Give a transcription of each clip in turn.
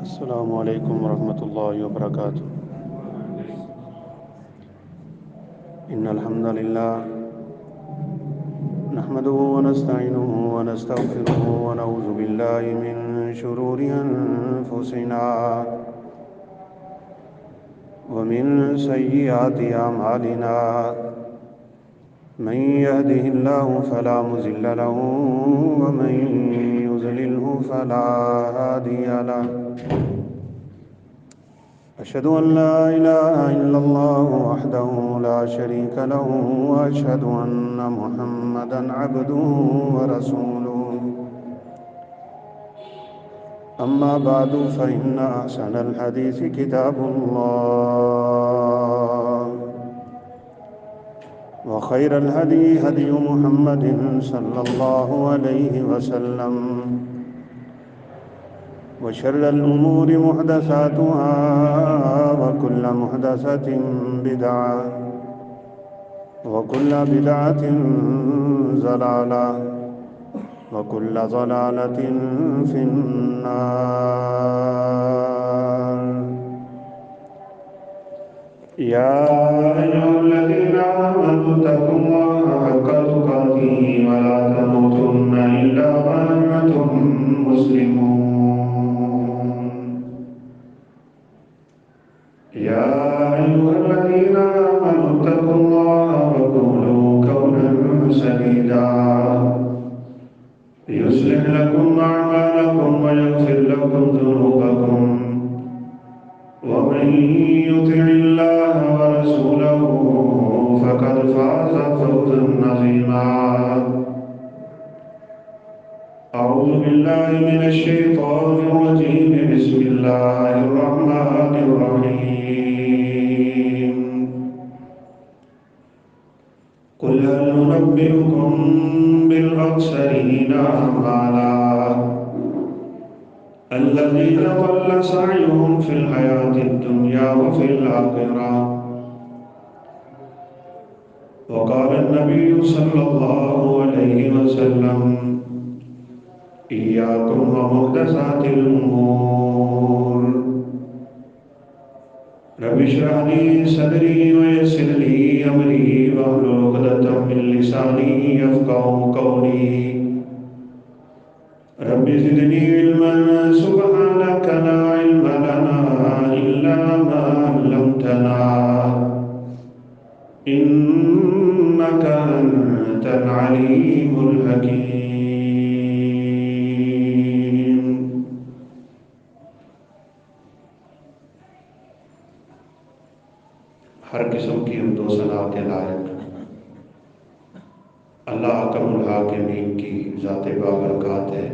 السلام علیکم ورحمۃ اللہ وبرکاتہ۔ ان الحمد للہ نحمده ونستعینه ونستغفره ونعوذ باللہ من شرور انفسنا ومن سیئات اعمالنا من يهده الله فلا مضل له ومن يضلله فلا هادي له أشهد أن لا إله إلا الله وحده لا شريك له وأشهد أن محمدًا عبده ورسوله أما بعد فإن أحسن الحديث كتاب الله وخير الهدي هدي محمد صلى الله عليه وسلم وشر الأمور محدثاتها وكل محدثة بدعة وكل بدعة ضلالة وكل ضلالة في النار يا أيها الذين آمنوا اتقوا الله حق تقاته ولا تموتن إلا وأنتم مسلمون يا أيها الذين آمنوا اتقوا الله وقولوا قولا سديدا يصلح لكم أعمالكم ويغفر لكم ذنوبكم ومن يطع الله ورسوله فقد فاز فوزا عظيما أعوذ بالله من الشيطان الرجيم بسم الله الرحمن الرحيم قل هل ننبئكم بالأخسرين أعمالا الذين ضل سعيهم في الحياة الدنيا وفي الآخرة وقال النبي صلى الله عليه وسلم إياكم ومحدثات الأمور رب اشرح لي صدري ويسر لي أمري واحلل عقدة من لساني يفقهوا قولي رب زدني علما سبحانك لا علم لنا إلا ما علمتنا إنك أنت العليم الحكيم۔ ہر قسم کی حمد و ثنا کے لائق اللہ اکرم الحاکمین کی ذات بابرکات ہے۔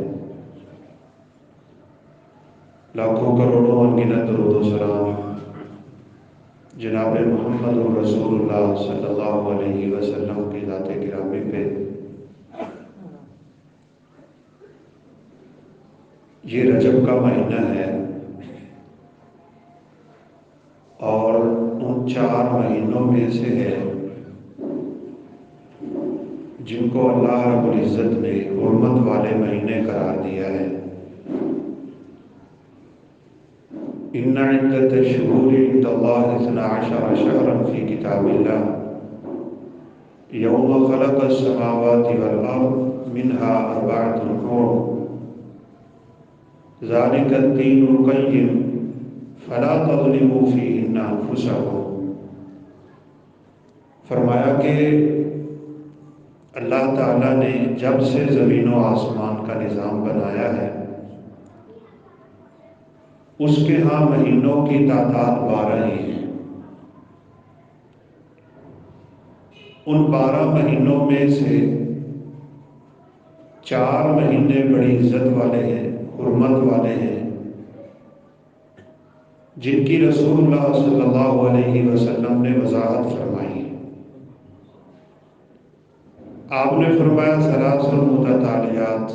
لاکھوں کروڑوں انگنت درود و سلام جناب محمد رسول اللہ صلی اللہ علیہ وسلم کی ذات گرامی پہ۔ یہ رجب کا مہینہ ہے اور ان 4 مہینوں میں سے ہے جن کو اللہ رب العزت نے حرمت والے مہینے قرار دیا ہے۔ ان عدت الشہور عند اللہ 12 شہرا فی کتاب اللہ یوم خلق السماوات والارض منها 4 حرم ذلك الدین القیم فلا تظلموا فیہن انفسکم۔ فرمایا کہ اللہ تعالیٰ نے جب سے زمین و آسمان کا نظام بنایا ہے اس کے ہاں مہینوں کی تعداد 12 ہی ہے۔ ان 12 مہینوں میں سے 4 مہینے بڑی عزت والے ہیں، حرمت والے ہیں، جن کی رسول اللہ صلی اللہ علیہ وسلم نے وضاحت فرمائی۔ آپ نے فرمایا ثلاث متتالیات،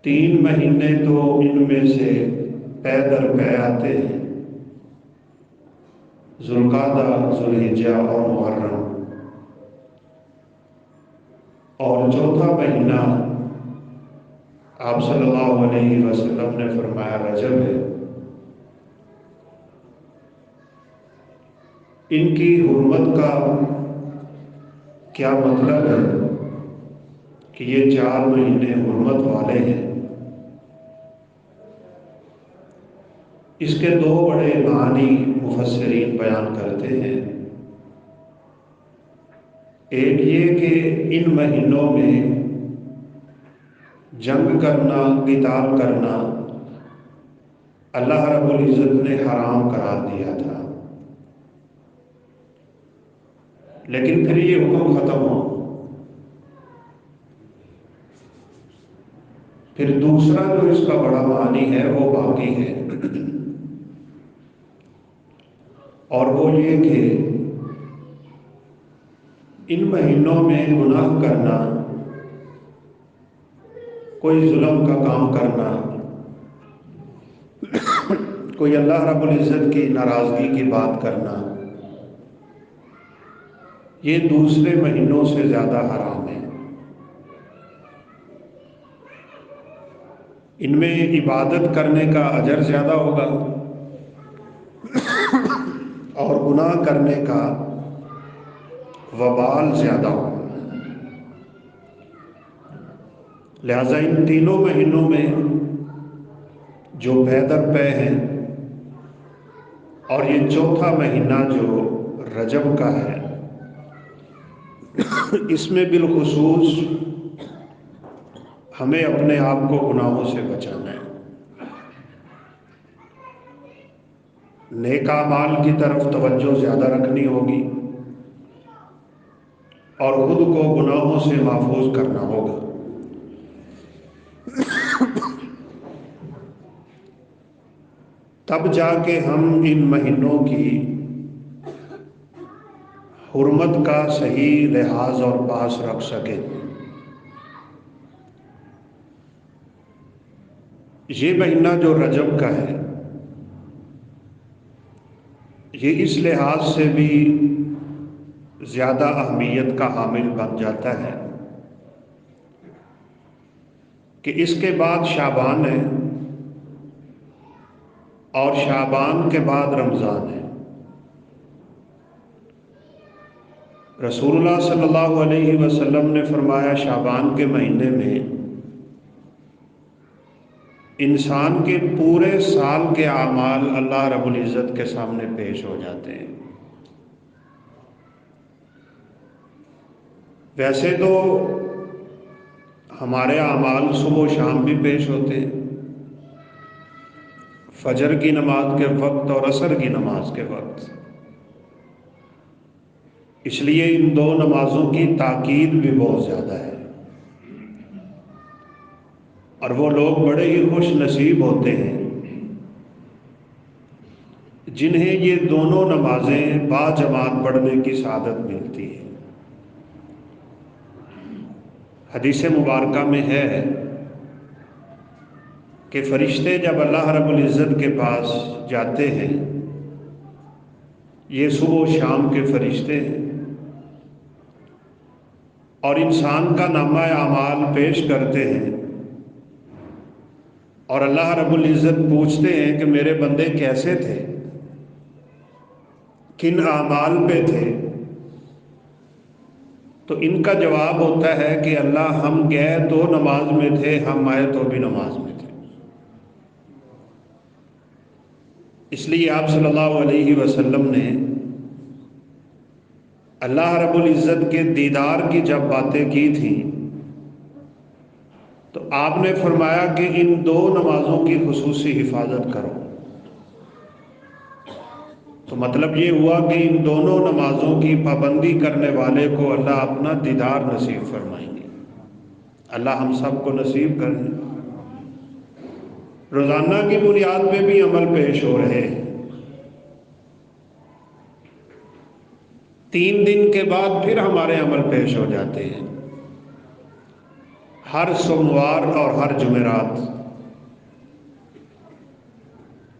3 مہینے تو ان میں سے پے در پے آتے ہیں، ذوالقعدہ، ذوالحجہ اور محرم، اور چوتھا مہینہ آپ صلی اللہ علیہ وسلم نے فرمایا رجب ہے، ان کی حرمت کا کیا مطلب ہے کہ یہ 4 مہینے حرمت والے ہیں؟ اس کے 2 بڑے معنی مفسرین بیان کرتے ہیں۔ ایک یہ کہ ان مہینوں میں جنگ کرنا، قتال کرنا اللہ رب العزت نے حرام قرار دیا تھا، لیکن پھر یہ حکم ختم ہو۔ پھر دوسرا جو اس کا بڑا معنی ہے وہ باقی ہے، اور وہ یہ کہ ان مہینوں میں گناہ کرنا، کوئی ظلم کا کام کرنا، کوئی اللہ رب العزت کی ناراضگی کی بات کرنا، یہ دوسرے مہینوں سے زیادہ حرام ہے۔ ان میں عبادت کرنے کا اجر زیادہ ہوگا اور گناہ کرنے کا وبال زیادہ ہوگا۔ لہذا ان تینوں مہینوں میں جو پے در پے ہیں، اور یہ چوتھا مہینہ جو رجب کا ہے، اس میں بالخصوص ہمیں اپنے آپ کو گناہوں سے بچانا ہے، نیک اعمال کی طرف توجہ زیادہ رکھنی ہوگی اور خود کو گناہوں سے محفوظ کرنا ہوگا۔ تب جا کے ہم ان مہینوں کی حرمت کا صحیح لحاظ اور پاس رکھ سکیں۔ یہ مہینہ جو رجب کا ہے، یہ اس لحاظ سے بھی زیادہ اہمیت کا حامل بن جاتا ہے کہ اس کے بعد شعبان ہے، اور شعبان کے بعد رمضان ہے۔ رسول اللہ صلی اللہ علیہ وسلم نے فرمایا شعبان کے مہینے میں انسان کے پورے سال کے اعمال اللہ رب العزت کے سامنے پیش ہو جاتے ہیں۔ ویسے تو ہمارے اعمال صبح و شام بھی پیش ہوتے ہیں، فجر کی نماز کے وقت اور عصر کی نماز کے وقت، اس لیے ان 2 نمازوں کی تاکید بھی بہت زیادہ ہے، اور وہ لوگ بڑے ہی خوش نصیب ہوتے ہیں جنہیں یہ دونوں نمازیں باجماعت پڑھنے کی سعادت ملتی ہے۔ حدیث مبارکہ میں ہے کہ فرشتے جب اللہ رب العزت کے پاس جاتے ہیں، یہ صبح و شام کے فرشتے ہیں، اور انسان کا نامہ اعمال پیش کرتے ہیں، اور اللہ رب العزت پوچھتے ہیں کہ میرے بندے کیسے تھے، کن اعمال پہ تھے؟ تو ان کا جواب ہوتا ہے کہ اللہ ہم گئے تو نماز میں تھے، ہم آئے تو بھی نماز میں تھے۔ اس لیے آپ صلی اللہ علیہ وسلم نے اللہ رب العزت کے دیدار کی جب باتیں کی تھیں تو آپ نے فرمایا کہ ان 2 نمازوں کی خصوصی حفاظت کرو۔ تو مطلب یہ ہوا کہ ان دونوں نمازوں کی پابندی کرنے والے کو اللہ اپنا دیدار نصیب فرمائیں گے۔ اللہ ہم سب کو نصیب کریں۔ روزانہ کی بنیاد پہ بھی عمل پیش ہو رہے ہیں، 3 دن کے بعد پھر ہمارے عمل پیش ہو جاتے ہیں، ہر سوموار اور ہر جمعرات۔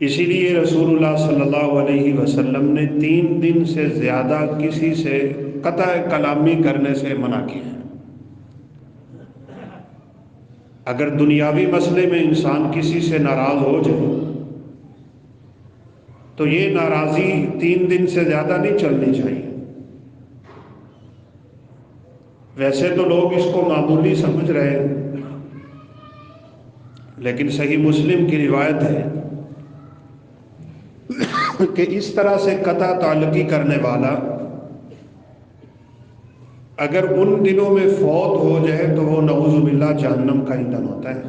اسی لیے رسول اللہ صلی اللہ علیہ وسلم نے 3 دن سے زیادہ کسی سے قطع کلامی کرنے سے منع کیا ہے۔ اگر دنیاوی مسئلے میں انسان کسی سے ناراض ہو جائے تو یہ ناراضی 3 دن سے زیادہ نہیں چلنی چاہیے۔ ویسے تو لوگ اس کو معمولی سمجھ رہے ہیں، لیکن صحیح مسلم کی روایت ہے کہ اس طرح سے قطع تعلقی کرنے والا اگر ان دنوں میں فوت ہو جائے تو وہ نعوذ باللہ جہنم کا ایندھن ہوتا ہے۔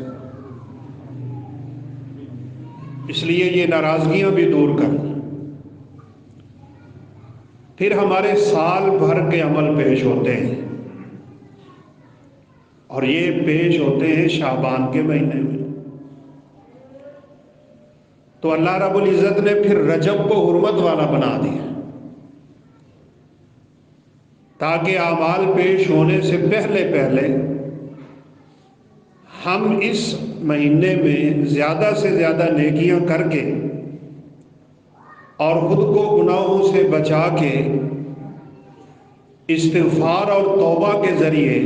اس لیے یہ ناراضگیاں بھی دور کر، پھر ہمارے سال بھر کے عمل پیش ہوتے ہیں، اور یہ پیش ہوتے ہیں شعبان کے مہینے میں۔ تو اللہ رب العزت نے پھر رجب کو حرمت والا بنا دیا تاکہ اعمال پیش ہونے سے پہلے پہلے ہم اس مہینے میں زیادہ سے زیادہ نیکیاں کر کے اور خود کو گناہوں سے بچا کے استغفار اور توبہ کے ذریعے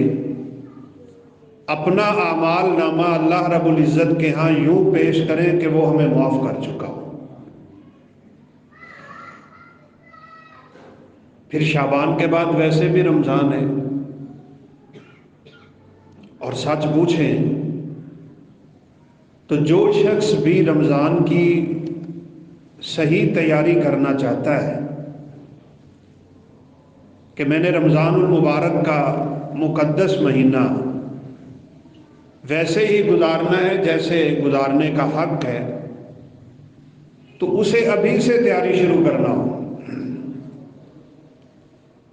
اپنا اعمال نامہ اللہ رب العزت کے ہاں یوں پیش کریں کہ وہ ہمیں معاف کر چکا ہو۔ پھر شعبان کے بعد ویسے بھی رمضان ہے، اور سچ پوچھیں تو جو شخص بھی رمضان کی صحیح تیاری کرنا چاہتا ہے کہ میں نے رمضان المبارک کا مقدس مہینہ ویسے ہی گزارنا ہے جیسے گزارنے کا حق ہے، تو اسے ابھی سے تیاری شروع کرنا ہو،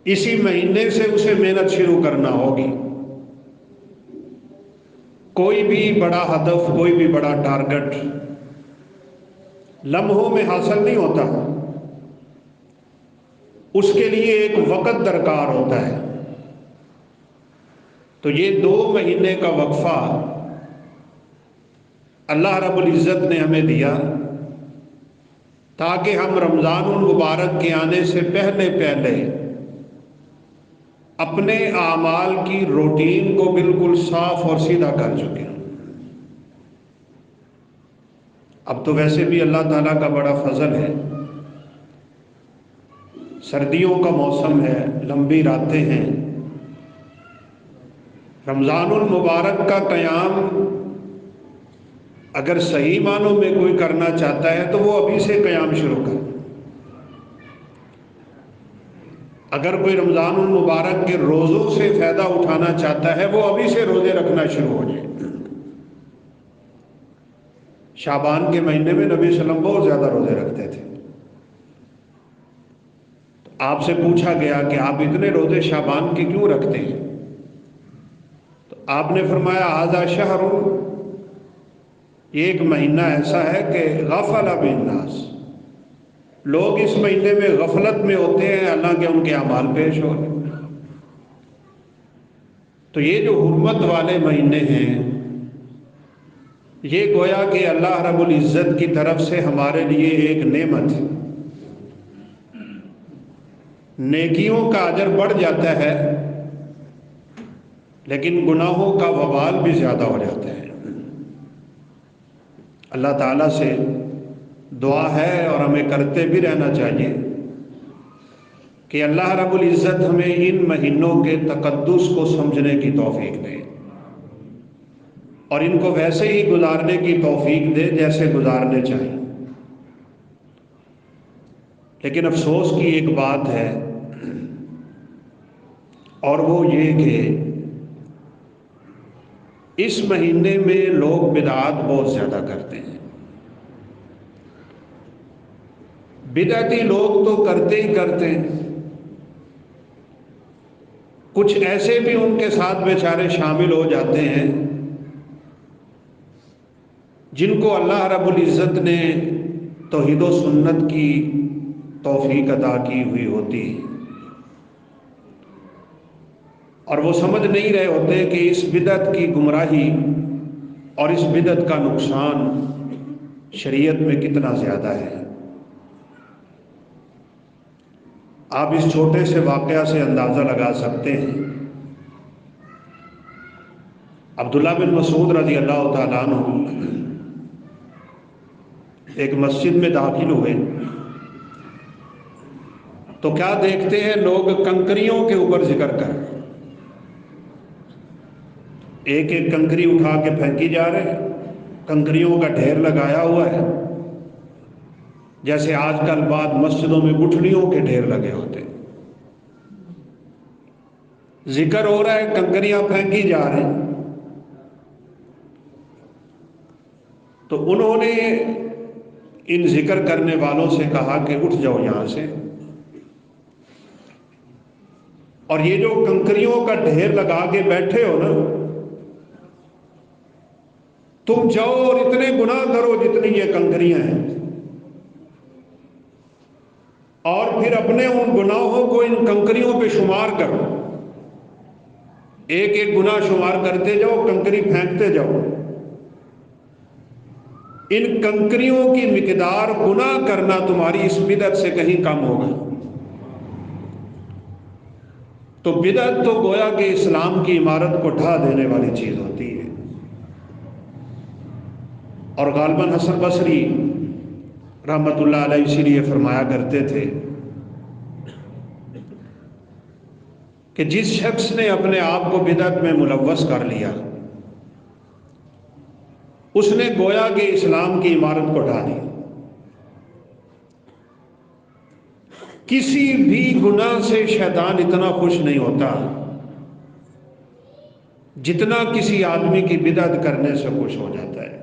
اسی مہینے سے اسے محنت شروع کرنا ہوگی۔ کوئی بھی بڑا ہدف، کوئی بھی بڑا ٹارگٹ لمحوں میں حاصل نہیں ہوتا، اس کے لیے ایک وقت درکار ہوتا ہے۔ تو یہ 2 مہینے کا وقفہ اللہ رب العزت نے ہمیں دیا تاکہ ہم رمضان المبارک کے آنے سے پہلے پہلے اپنے اعمال کی روٹین کو بالکل صاف اور سیدھا کر چکے۔ اب تو ویسے بھی اللہ تعالیٰ کا بڑا فضل ہے، سردیوں کا موسم ہے، لمبی راتیں ہیں، رمضان المبارک کا قیام اگر صحیح معنوں میں کوئی کرنا چاہتا ہے تو وہ ابھی سے قیام شروع کر۔ اگر کوئی رمضان المبارک کے روزوں سے فائدہ اٹھانا چاہتا ہے وہ ابھی سے روزے رکھنا شروع ہو جائے۔ شعبان کے مہینے میں نبی صلی اللہ علیہ وسلم بہت زیادہ روزے رکھتے تھے۔ تو آپ سے پوچھا گیا کہ آپ اتنے روزے شعبان کے کیوں رکھتے ہیں؟ تو آپ نے فرمایا ھذا شہر، یہ ایک مہینہ ایسا ہے کہ غفل بالناس، لوگ اس مہینے میں غفلت میں ہوتے ہیں، اللہ کے ان کے اعمال پیش ہو رہے۔ تو یہ جو حرمت والے مہینے ہیں یہ گویا کہ اللہ رب العزت کی طرف سے ہمارے لیے ایک نعمت ہے۔ نیکیوں کا اجر بڑھ جاتا ہے لیکن گناہوں کا وبال بھی زیادہ ہو جاتا ہے۔ اللہ تعالیٰ سے دعا ہے اور ہمیں کرتے بھی رہنا چاہیے کہ اللہ رب العزت ہمیں ان مہینوں کے تقدس کو سمجھنے کی توفیق دے اور ان کو ویسے ہی گزارنے کی توفیق دے جیسے گزارنے چاہیے۔ لیکن افسوس کی ایک بات ہے، اور وہ یہ کہ اس مہینے میں لوگ بدعات بہت زیادہ کرتے ہیں۔ بدعتی لوگ تو کرتے ہی کرتے ہیں، کچھ ایسے بھی ان کے ساتھ بیچارے شامل ہو جاتے ہیں جن کو اللہ رب العزت نے توحید و سنت کی توفیق عطا کی ہوئی ہوتی ہے، اور وہ سمجھ نہیں رہے ہوتے کہ اس بدعت کی گمراہی اور اس بدعت کا نقصان شریعت میں کتنا زیادہ ہے۔ آپ اس چھوٹے سے واقعہ سے اندازہ لگا سکتے ہیں عبداللہ بن مسعود رضی اللہ تعالیٰ عنہ ایک مسجد میں داخل ہوئے تو کیا دیکھتے ہیں لوگ کنکریوں کے اوپر ذکر کر ایک ایک کنکری اٹھا کے پھینکی جا رہے ہیں، کنکریوں کا ڈھیر لگایا ہوا ہے، جیسے آج کل بعد مسجدوں میں گٹھلیوں کے ڈھیر لگے ہوتے ہیں۔ ذکر ہو رہا ہے، کنکریاں پھینکی جا رہے ہیں۔ تو انہوں نے ان ذکر کرنے والوں سے کہا کہ اٹھ جاؤ یہاں سے، اور یہ جو کنکریوں کا ڈھیر لگا کے بیٹھے ہو نا، تم جاؤ اور اتنے گناہ کرو جتنی یہ کنکریاں ہیں، اور پھر اپنے ان گناہوں کو ان کنکریوں پہ شمار کرو، ایک ایک گناہ شمار کرتے جاؤ، کنکری پھینکتے جاؤ۔ ان کنکریوں کی مقدار گناہ کرنا تمہاری اس بدعت سے کہیں کم ہوگا۔ تو بدعت تو گویا کہ اسلام کی عمارت کو ڈھا دینے والی چیز ہوتی ہے، اور غالباً حسن بصری رحمت اللہ علیہ اسی لیے فرمایا کرتے تھے کہ جس شخص نے اپنے آپ کو بدعت میں ملوث کر لیا، اس نے گویا کہ اسلام کی عمارت کو ڈھا دیا۔ کسی بھی گناہ سے شیطان اتنا خوش نہیں ہوتا جتنا کسی آدمی کی بدعت کرنے سے خوش ہو جاتا ہے،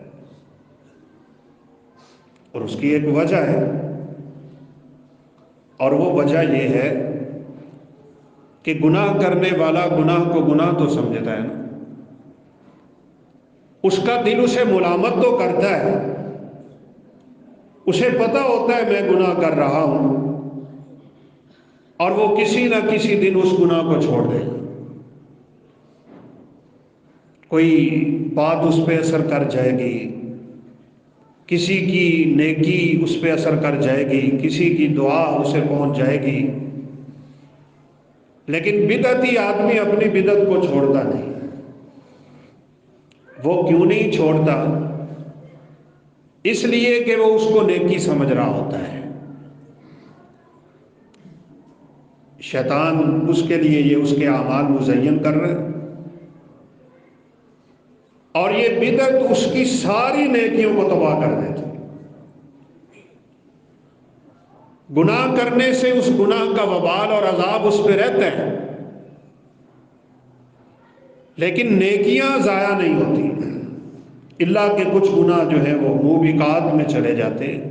اور اس کی ایک وجہ ہے، اور وہ وجہ یہ ہے کہ گناہ کرنے والا گناہ کو گناہ تو سمجھتا ہے نا، اس کا دل اسے ملامت تو کرتا ہے، اسے پتہ ہوتا ہے میں گناہ کر رہا ہوں، اور وہ کسی نہ کسی دن اس گناہ کو چھوڑ دے گا۔ کوئی بات اس پہ اثر کر جائے گی، کسی کی نیکی اس پہ اثر کر جائے گی، کسی کی دعا اسے پہنچ جائے گی، لیکن بدعتی آدمی اپنی بدعت کو چھوڑتا نہیں۔ وہ کیوں نہیں چھوڑتا؟ اس لیے کہ وہ اس کو نیکی سمجھ رہا ہوتا ہے۔ شیطان اس کے لیے یہ اس کے اعمال مزین کر رہے ہیں، اور یہ بدعت اس کی ساری نیکیوں کو تباہ کر دیتی۔ گناہ کرنے سے اس گناہ کا وبال اور عذاب اس پہ رہتا ہے، لیکن نیکیاں ضائع نہیں ہوتی، اللہ کے کچھ گناہ جو ہیں وہ موبقات میں چلے جاتے ہیں۔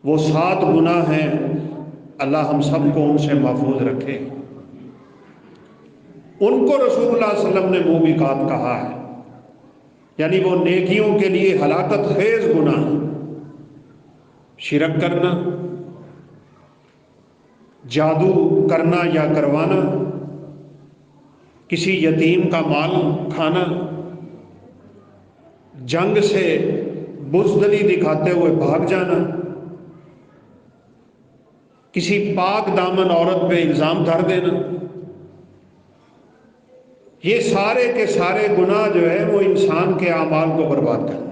وہ 7 گناہ ہیں، اللہ ہم سب کو ان سے محفوظ رکھے۔ ان کو رسول اللہ صلی اللہ علیہ وسلم نے موبقات کہا ہے، یعنی وہ نیکیوں کے لیے ہلاکت خیز گناہ، شرک کرنا، جادو کرنا یا کروانا، کسی یتیم کا مال کھانا، جنگ سے بزدلی دکھاتے ہوئے بھاگ جانا، کسی پاک دامن عورت پہ الزام دھر دینا، یہ سارے کے سارے گناہ جو ہے وہ انسان کے اعمال کو برباد کرنا۔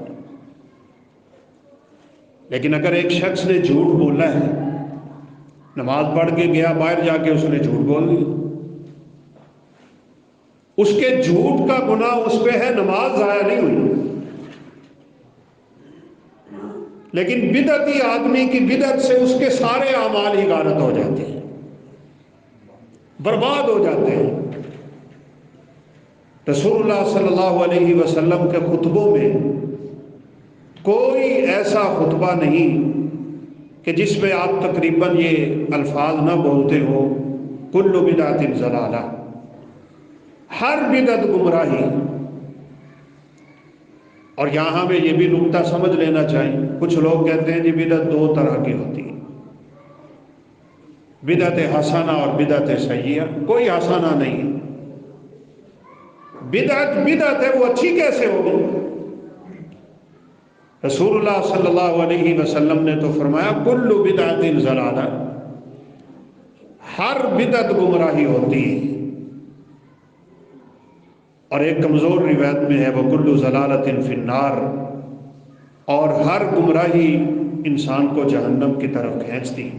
لیکن اگر ایک شخص نے جھوٹ بولا ہے، نماز پڑھ کے گیا، باہر جا کے اس نے جھوٹ بول دیا، اس کے جھوٹ کا گناہ اس پہ ہے، نماز ضائع نہیں ہوئی، لیکن بدعتی آدمی کی بدعت سے اس کے سارے اعمال ہی غارت ہو جاتے ہیں، برباد ہو جاتے ہیں۔ رسول اللہ صلی اللہ علیہ وسلم کے خطبوں میں کوئی ایسا خطبہ نہیں کہ جس میں آپ تقریباً یہ الفاظ نہ بولتے ہو، کل بدعت ضلالہ، ہر بدعت گمراہی۔ اور یہاں ہمیں یہ بھی نکتہ سمجھ لینا چاہیے، کچھ لوگ کہتے ہیں جی بدعت 2 طرح کی ہوتی ہے، بدعت حسنہ اور بدعت سیئہ۔ کوئی حسنہ نہیں، بدعت بدعت ہے، وہ اچھی کیسے ہوگی؟ رسول اللہ صلی اللہ علیہ وسلم نے تو فرمایا کل بدعت ضلالہ، ہر بدعت گمراہی ہوتی ہے۔ اور ایک کمزور روایت میں ہے وَكُلُّ ضَلَالَةٍ فِي النَّارِ، اور ہر گمراہی انسان کو جہنم کی طرف کھینچتی،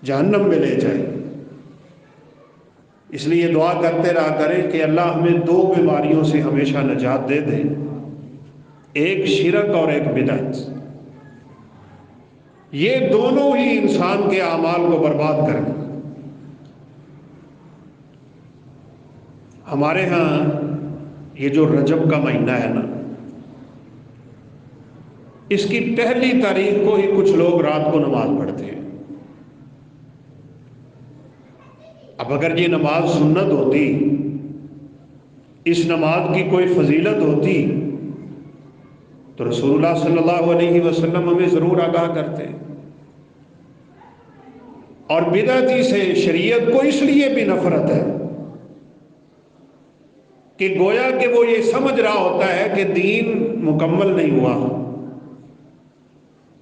جہنم میں لے جائے۔ اس لیے دعا کرتے رہا کریں کہ اللہ ہمیں دو بیماریوں سے ہمیشہ نجات دے دے، ایک شرک اور ایک بدعت۔ یہ دونوں ہی انسان کے اعمال کو برباد کر دیں۔ ہمارے ہاں یہ جو رجب کا مہینہ ہے نا، اس کی پہلی تاریخ کو ہی کچھ لوگ رات کو نماز پڑھتے ہیں۔ اب اگر یہ نماز سنت ہوتی، اس نماز کی کوئی فضیلت ہوتی، تو رسول اللہ صلی اللہ علیہ وسلم ہمیں ضرور آگاہ کرتے۔ اور بدعتی سے شریعت کو اس لیے بھی نفرت ہے کہ گویا کہ وہ یہ سمجھ رہا ہوتا ہے کہ دین مکمل نہیں ہوا،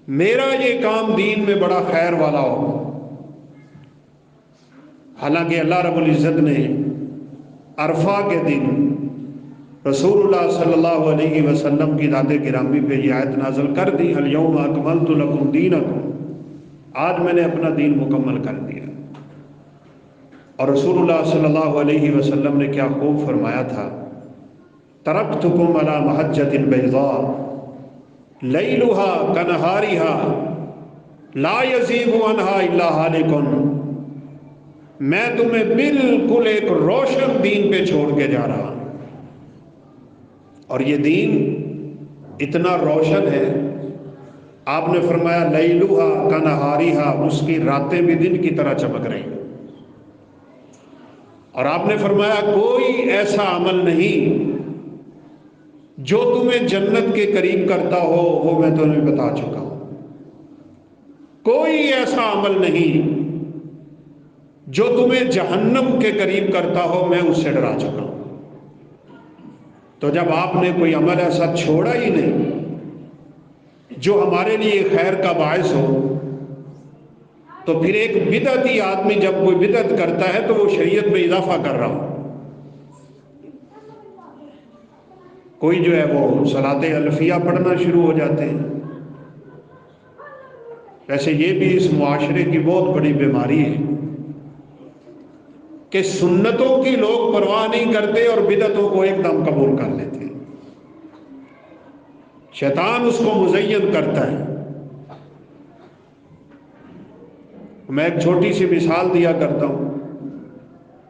میرا یہ کام دین میں بڑا خیر والا ہو۔ حالانکہ اللہ رب العزت نے عرفہ کے دن رسول اللہ صلی اللہ علیہ وسلم کی ذات گرامی پہ یہ آیت نازل کر دی، الیوم اکملت لکم دینکم، آج میں نے اپنا دین مکمل کر دیا۔ اور رسول اللہ صلی اللہ علیہ وسلم نے کیا خوب فرمایا تھا، ترکتکم علی محجۃ بیضاء لیلها کنہارها لا یزیغ عنہا الا ہالک، میں تمہیں بالکل ایک روشن دین پہ چھوڑ کے جا رہا ہوں۔ اور یہ دین اتنا روشن ہے، آپ نے فرمایا لیلوہا کنہاریہا، اس کی راتیں بھی دن کی طرح چمک رہی ہیں۔ اور آپ نے فرمایا کوئی ایسا عمل نہیں جو تمہیں جنت کے قریب کرتا ہو، وہ میں تمہیں بتا چکا ہوں۔ کوئی ایسا عمل نہیں جو تمہیں جہنم کے قریب کرتا ہو، میں اس سے ڈرا چکا ہوں۔ تو جب آپ نے کوئی عمل ایسا چھوڑا ہی نہیں جو ہمارے لیے خیر کا باعث ہو، تو پھر ایک بدعتی آدمی جب کوئی بدعت کرتا ہے تو وہ شریعت میں اضافہ کر رہا ہو۔ کوئی جو ہے وہ صلاۃ الفیہ پڑھنا شروع ہو جاتے ہیں۔ ویسے یہ بھی اس معاشرے کی بہت بڑی بیماری ہے کہ سنتوں کی لوگ پرواہ نہیں کرتے اور بدعتوں کو ایک دم قبول کر لیتے ہیں۔ شیطان اس کو مزین کرتا ہے۔ میں ایک چھوٹی سی مثال دیا کرتا ہوں۔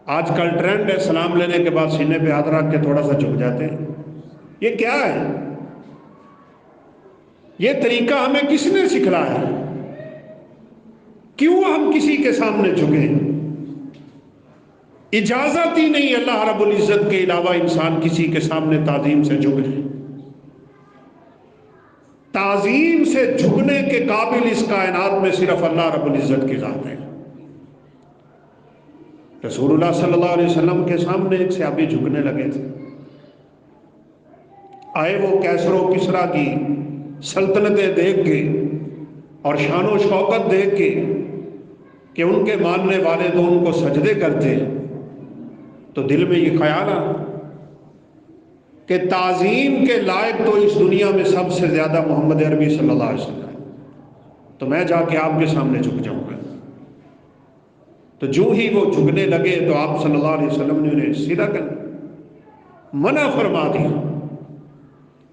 آج کل ٹرینڈ ہے سلام لینے کے بعد سینے پہ ہاتھ رکھ کے تھوڑا سا جھک جاتے ہیں۔ یہ کیا ہے؟ یہ طریقہ ہمیں کس نے سکھلایا ہے؟ کیوں ہم کسی کے سامنے جھکیں؟ اجازت ہی نہیں اللہ رب العزت کے علاوہ انسان کسی کے سامنے تعظیم سے جھکے۔ تعظیم سے جھکنے کے قابل اس کائنات میں صرف اللہ رب العزت کی ذات ہے۔ رسول اللہ صلی اللہ علیہ وسلم کے سامنے ایک صحابی جھکنے لگے تھے۔ آئے وہ کیسر و کسریٰ کی سلطنتیں دیکھ کے اور شان و شوکت دیکھ کے کہ ان کے ماننے والے تو ان کو سجدے کرتے، تو دل میں یہ خیال آ کہ تعظیم کے لائق تو اس دنیا میں سب سے زیادہ محمد عربی صلی اللہ علیہ وسلم، تو میں جا کے آپ کے سامنے جھک جاؤں گا۔ تو جو ہی وہ جھکنے لگے تو آپ صلی اللہ علیہ وسلم نے انہیں سیدھا کر منع فرما دیا۔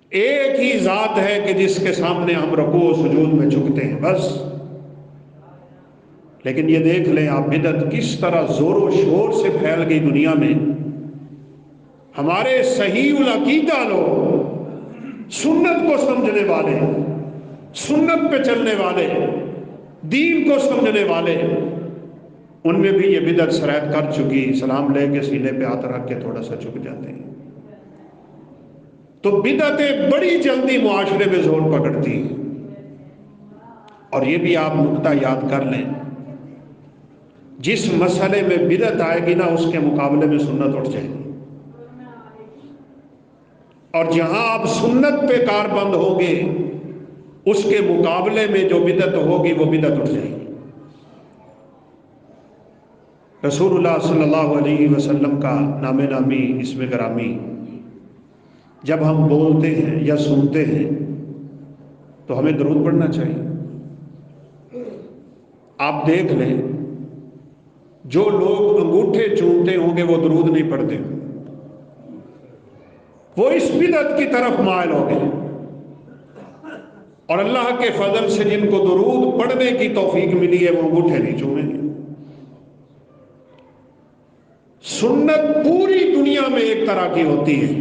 ایک ہی ذات ہے کہ جس کے سامنے ہم رکوع و سجود میں جھکتے ہیں، بس۔ لیکن یہ دیکھ لیں آپ بدعت کس طرح زور و شور سے پھیل گئی دنیا میں۔ ہمارے صحیح العقیدہ لوگ، سنت کو سمجھنے والے، سنت پہ چلنے والے، دین کو سمجھنے والے، ان میں بھی یہ بدعت سرایت کر چکی۔ سلام لے کے سینے پہ ہاتھ رکھ کے تھوڑا سا جھک جاتے ہیں۔ تو بدعتیں بڑی جلدی معاشرے میں زور پکڑتی ہیں۔ اور یہ بھی آپ نقطہ یاد کر لیں، جس مسئلے میں بدعت آئے گی نا، اس کے مقابلے میں سنت اٹھ جائے گی، اور جہاں آپ سنت پہ کار بند ہوگے اس کے مقابلے میں جو بدعت ہوگی وہ بدعت اٹھ جائے گی۔ رسول اللہ صلی اللہ علیہ وسلم کا نام نامی، اسم گرامی جب ہم بولتے ہیں یا سنتے ہیں تو ہمیں درود پڑھنا چاہیے۔ آپ دیکھ لیں جو لوگ انگوٹھے چومتے ہوں گے وہ درود نہیں پڑھتے، وہ اس بدعت کی طرف مائل ہو گئے، اور اللہ کے فضل سے جن کو درود پڑھنے کی توفیق ملی ہے وہ انگوٹھے نہیں چومیں گے۔ سنت پوری دنیا میں ایک طرح کی ہوتی ہے،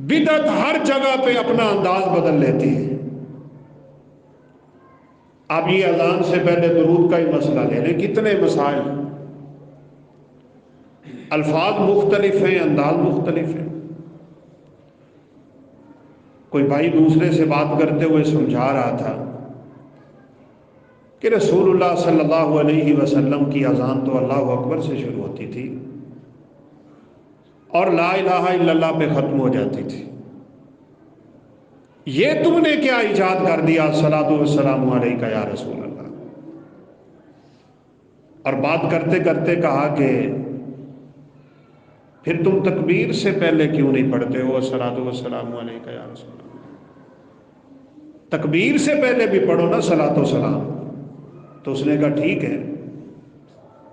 بدعت ہر جگہ پہ اپنا انداز بدل لیتی ہے۔ آپ یہ اذان سے پہلے درود کا ہی مسئلہ لے لیں، کتنے مسائل، الفاظ مختلف ہیں، انداز مختلف ہیں۔ کوئی بھائی دوسرے سے بات کرتے ہوئے سمجھا رہا تھا کہ رسول اللہ صلی اللہ علیہ وسلم کی اذان تو اللہ اکبر سے شروع ہوتی تھی اور لا الہ الا اللہ پہ ختم ہو جاتی تھی، یہ تم نے کیا ایجاد کر دیا، الصلاۃ والسلام علیکہ یا رسول اللہ۔ اور بات کرتے کرتے کہا کہ پھر تم تکبیر سے پہلے کیوں نہیں پڑھتے ہو الصلاۃ والسلام علیکہ یا رسول اللہ؟ تکبیر سے پہلے بھی پڑھو نا صلاۃ و سلام۔ تو اس نے کہا ٹھیک ہے،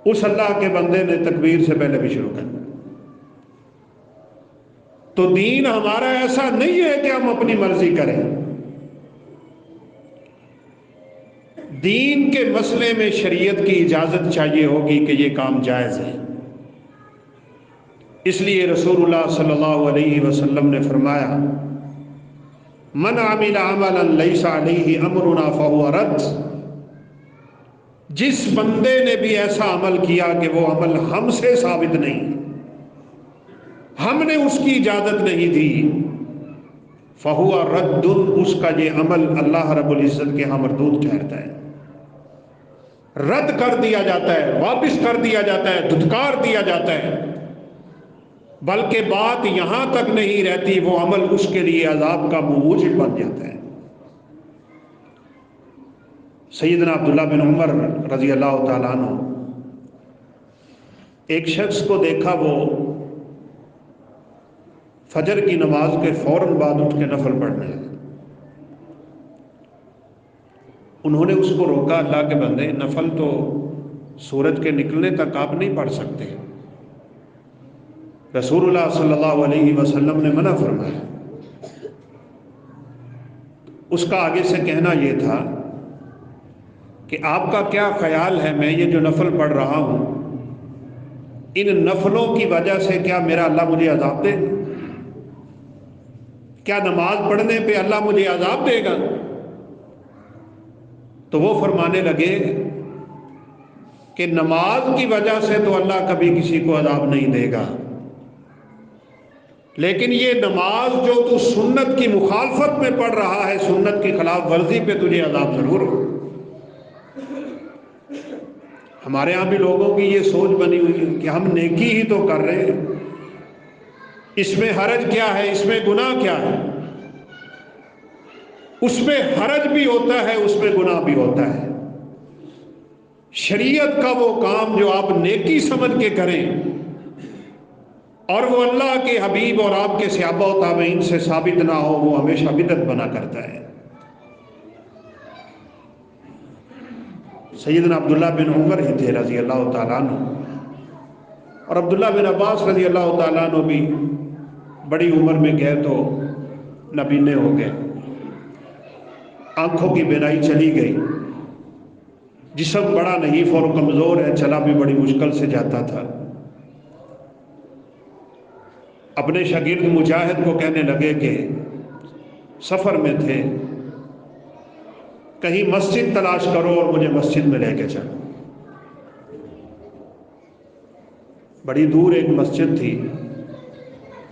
اس اللہ کے بندے نے تکبیر سے پہلے بھی شروع کر دیا۔ تو دین ہمارا ایسا نہیں ہے کہ ہم اپنی مرضی کریں، دین کے مسئلے میں شریعت کی اجازت چاہیے ہوگی کہ یہ کام جائز ہے۔ اس لیے رسول اللہ صلی اللہ علیہ وسلم نے فرمایا من عمل عملا لیس علیہ امرنا فہو رد، جس بندے نے بھی ایسا عمل کیا کہ وہ عمل ہم سے ثابت نہیں، ہم نے اس کی اجازت نہیں دی، فہو رد، اس کا یہ عمل اللہ رب العزت کے ہاں مردود ٹھہرتا ہے، رد کر دیا جاتا ہے، واپس کر دیا جاتا ہے، دھتکار دیا جاتا ہے۔ بلکہ بات یہاں تک نہیں رہتی، وہ عمل اس کے لیے عذاب کا موجب بن جاتا ہے۔ سیدنا عبداللہ بن عمر رضی اللہ تعالیٰ عنہ ایک شخص کو دیکھا، وہ فجر کی نماز کے فوراً بعد اٹھ کے نفل پڑھنے لگا۔ انہوں نے اس کو روکا، اللہ کے بندے نفل تو سورج کے نکلنے تک آپ نہیں پڑھ سکتے، رسول اللہ صلی اللہ علیہ وسلم نے منع فرمایا۔ اس کا آگے سے کہنا یہ تھا کہ آپ کا کیا خیال ہے، میں یہ جو نفل پڑھ رہا ہوں، ان نفلوں کی وجہ سے کیا میرا اللہ مجھے عذاب دے گا؟ کیا نماز پڑھنے پہ اللہ مجھے عذاب دے گا؟ تو وہ فرمانے لگے کہ نماز کی وجہ سے تو اللہ کبھی کسی کو عذاب نہیں دے گا، لیکن یہ نماز جو تو سنت کی مخالفت میں پڑھ رہا ہے، سنت کی خلاف ورزی پہ تجھے عذاب ضرور ہو۔ ہمارے ہاں بھی لوگوں کی یہ سوچ بنی ہوئی ہے کہ ہم نیکی ہی تو کر رہے ہیں، اس میں حرج کیا ہے، اس میں گناہ کیا ہے؟ اس میں حرج بھی ہوتا ہے، اس میں گناہ بھی ہوتا ہے۔ شریعت کا وہ کام جو آپ نیکی سمجھ کے کریں اور وہ اللہ کے حبیب اور آپ کے صحابہ و تابعین سے ثابت نہ ہو، وہ ہمیشہ بدعت بنا کرتا ہے۔ سیدنا عبداللہ بن عمر ہی تھے رضی اللہ تعالیٰ عنہ، اور عبداللہ بن عباس رضی اللہ تعالیٰ عنہ بھی بڑی عمر میں گئے تو نابینے ہو گئے، آنکھوں کی بینائی چلی گئی، جسم بڑا نحیف اور کمزور ہے، چلا بھی بڑی مشکل سے جاتا تھا۔ اپنے شاگرد مجاہد کو کہنے لگے کہ سفر میں تھے، کہیں مسجد تلاش کرو اور مجھے مسجد میں لے کے چلو۔ بڑی دور ایک مسجد تھی،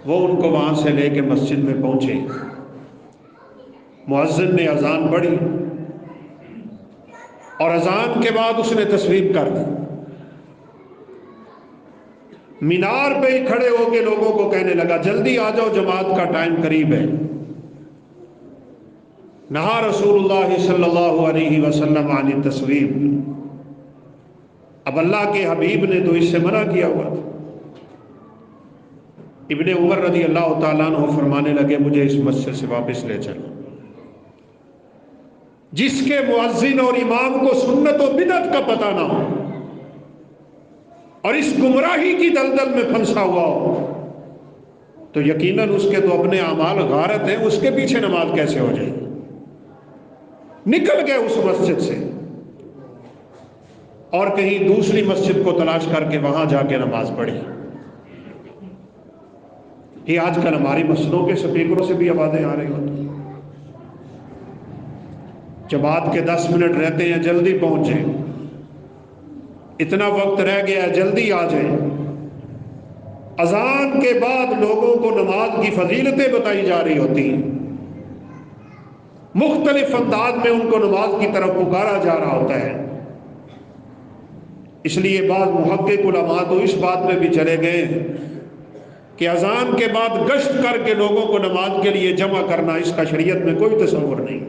وہ ان کو وہاں سے لے کے مسجد میں پہنچے، مؤذن نے اذان پڑھی اور اذان کے بعد اس نے تصویب کر دی، مینار پہ ہی کھڑے ہو کے لوگوں کو کہنے لگا جلدی آ جاؤ، جماعت کا ٹائم قریب ہے۔ نہا رسول اللہ صلی اللہ علیہ وسلم عن التصویب، اب اللہ کے حبیب نے تو اس سے منع کیا ہوا تھا۔ ابن عمر رضی اللہ تعالیٰ عنہ فرمانے لگے مجھے اس مسجد سے واپس لے چلو، جس کے مؤذن اور امام کو سنت و بدعت کا پتہ نہ ہو اور اس گمراہی کی دلدل میں پھنسا ہوا ہو تو یقیناً اس کے تو اپنے اعمال غارت ہیں، اس کے پیچھے نماز کیسے ہو جائے؟ نکل گئے اس مسجد سے اور کہیں دوسری مسجد کو تلاش کر کے وہاں جا کے نماز پڑھی۔ یہ آج کل ہماری مسجدوں کے سپیکروں سے بھی آوازیں آ رہی ہوتی ہیں، جماعت کے 10 منٹ رہتے ہیں جلدی پہنچ جائیں، اتنا وقت رہ گیا ہے جلدی آ جائیں۔ اذان کے بعد لوگوں کو نماز کی فضیلتیں بتائی جا رہی ہوتی ہیں، مختلف انداز میں ان کو نماز کی طرف پکارا جا رہا ہوتا ہے۔ اس لیے بعض محقق علماء تو اس بات میں بھی چلے گئے کہ اذان کے بعد گشت کر کے لوگوں کو نماز کے لیے جمع کرنا اس کا شریعت میں کوئی تصور نہیں۔